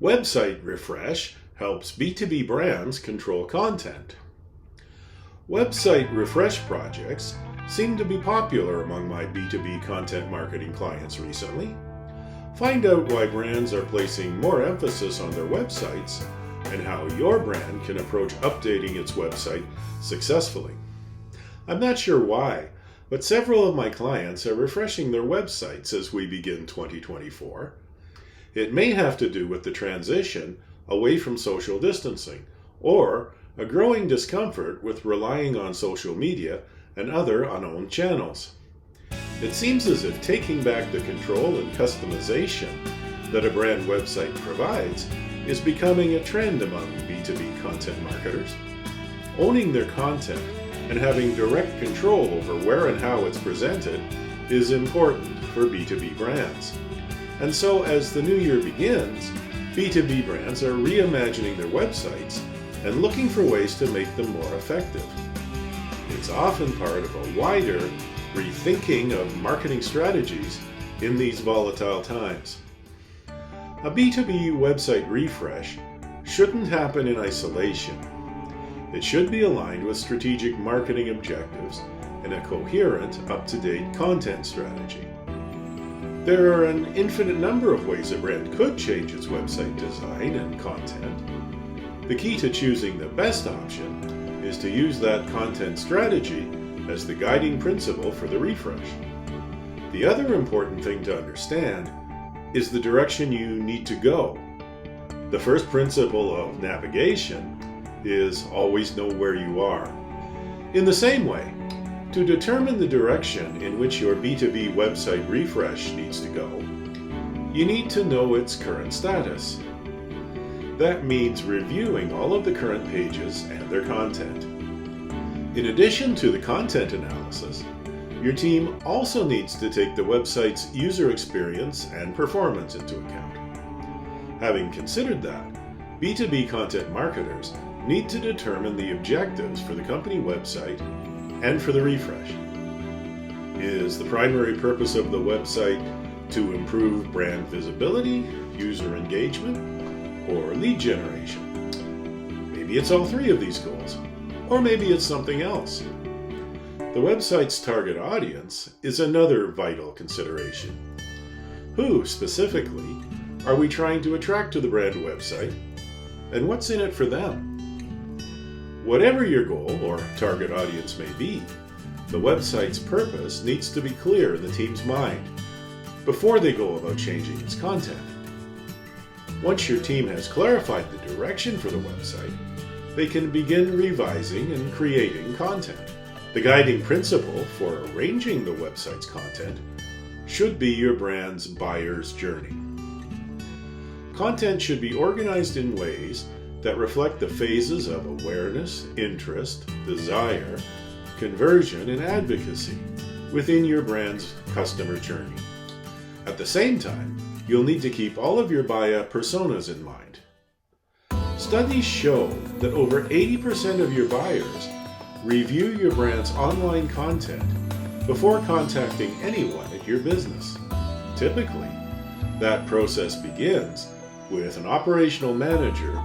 Website refresh helps B2B brands control content. Website refresh projects seem to be popular among my B2B content marketing clients recently. Find out why brands are placing more emphasis on their websites and how your brand can approach updating its website successfully. I'm not sure why, but several of my clients are refreshing their websites as we begin 2024. It may have to do with the transition away from social distancing, or a growing discomfort with relying on social media and other unowned channels. It seems as if taking back the control and customization that a brand website provides is becoming a trend among B2B content marketers. Owning their content and having direct control over where and how it's presented is important for B2B brands. And so as the new year begins, B2B brands are reimagining their websites and looking for ways to make them more effective. It's often part of a wider rethinking of marketing strategies in these volatile times. A B2B website refresh shouldn't happen in isolation. It should be aligned with strategic marketing objectives and a coherent, up-to-date content strategy. There are an infinite number of ways a brand could change its website design and content. The key to choosing the best option is to use that content strategy as the guiding principle for the refresh. The other important thing to understand is the direction you need to go. The first principle of navigation is always know where you are. In the same way, to determine the direction in which your B2B website refresh needs to go, you need to know its current status. That means reviewing all of the current pages and their content. In addition to the content analysis, your team also needs to take the website's user experience and performance into account. Having considered that, B2B content marketers need to determine the objectives for the company website and for the refresh. Is the primary purpose of the website to improve brand visibility, user engagement, or lead generation? Maybe it's all three of these goals, or maybe it's something else. The website's target audience is another vital consideration. Who, specifically, are we trying to attract to the brand website, and what's in it for them? Whatever your goal or target audience may be, the website's purpose needs to be clear in the team's mind before they go about changing its content. Once your team has clarified the direction for the website, they can begin revising and creating content. The guiding principle for arranging the website's content should be your brand's buyer's journey. Content should be organized in ways that reflect the phases of awareness, interest, desire, conversion, and advocacy within your brand's customer journey. At the same time, you'll need to keep all of your buyer personas in mind. Studies show that over 80% of your buyers review your brand's online content before contacting anyone at your business. Typically, that process begins with an operational manager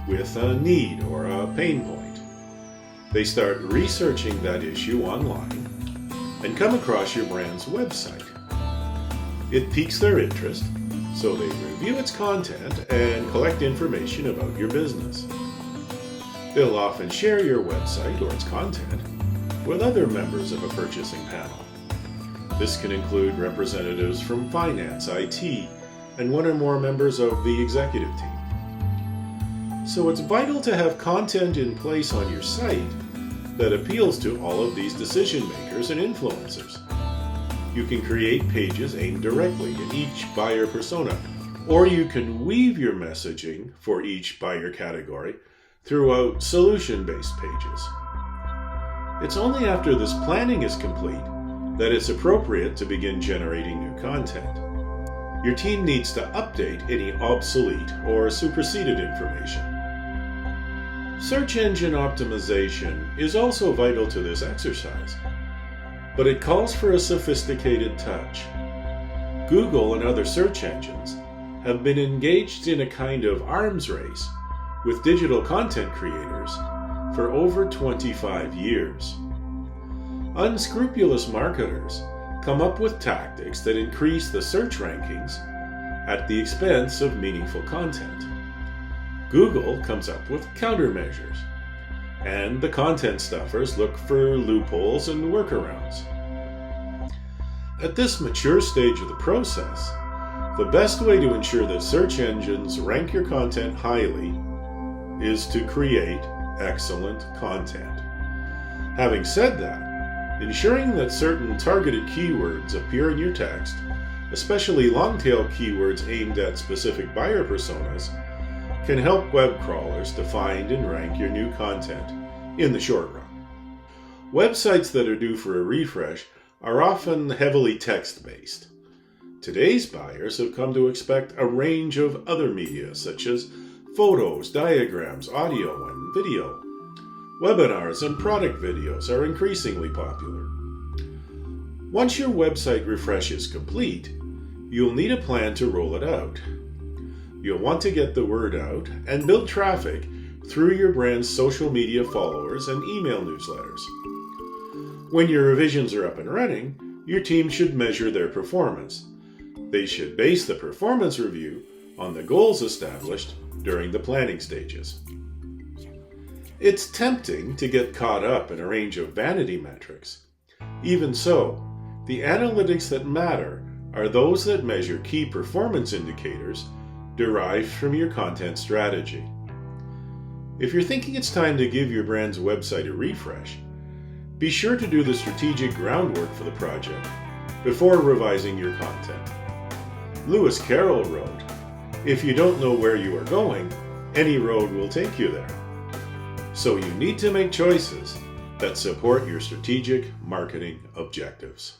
with a need or a pain point. They start researching that issue online and come across your brand's website. It piques their interest, so they review its content and collect information about your business. They'll often share your website or its content with other members of a purchasing panel. This can include representatives from finance, IT, and one or more members of the executive team. So it's vital to have content in place on your site that appeals to all of these decision makers and influencers. You can create pages aimed directly at each buyer persona, or you can weave your messaging for each buyer category throughout solution-based pages. It's only after this planning is complete that it's appropriate to begin generating new content. Your team needs to update any obsolete or superseded information. Search engine optimization is also vital to this exercise, but it calls for a sophisticated touch. Google and other search engines have been engaged in a kind of arms race with digital content creators for over 25 years. Unscrupulous marketers come up with tactics that increase the search rankings at the expense of meaningful content. Google comes up with countermeasures, and the content stuffers look for loopholes and workarounds. At this mature stage of the process, the best way to ensure that search engines rank your content highly is to create excellent content. Having said that, ensuring that certain targeted keywords appear in your text, especially long-tail keywords aimed at specific buyer personas, can help web crawlers to find and rank your new content in the short run. Websites that are due for a refresh are often heavily text-based. Today's buyers have come to expect a range of other media such as photos, diagrams, audio, and video. Webinars and product videos are increasingly popular. Once your website refresh is complete, you'll need a plan to roll it out. You'll want to get the word out and build traffic through your brand's social media followers and email newsletters. When your revisions are up and running, your team should measure their performance. They should base the performance review on the goals established during the planning stages. It's tempting to get caught up in a range of vanity metrics. Even so, the analytics that matter are those that measure key performance indicators derived from your content strategy. If you're thinking it's time to give your brand's website a refresh, be sure to do the strategic groundwork for the project before revising your content. Lewis Carroll wrote, "If you don't know where you are going, any road will take you there." So you need to make choices that support your strategic marketing objectives.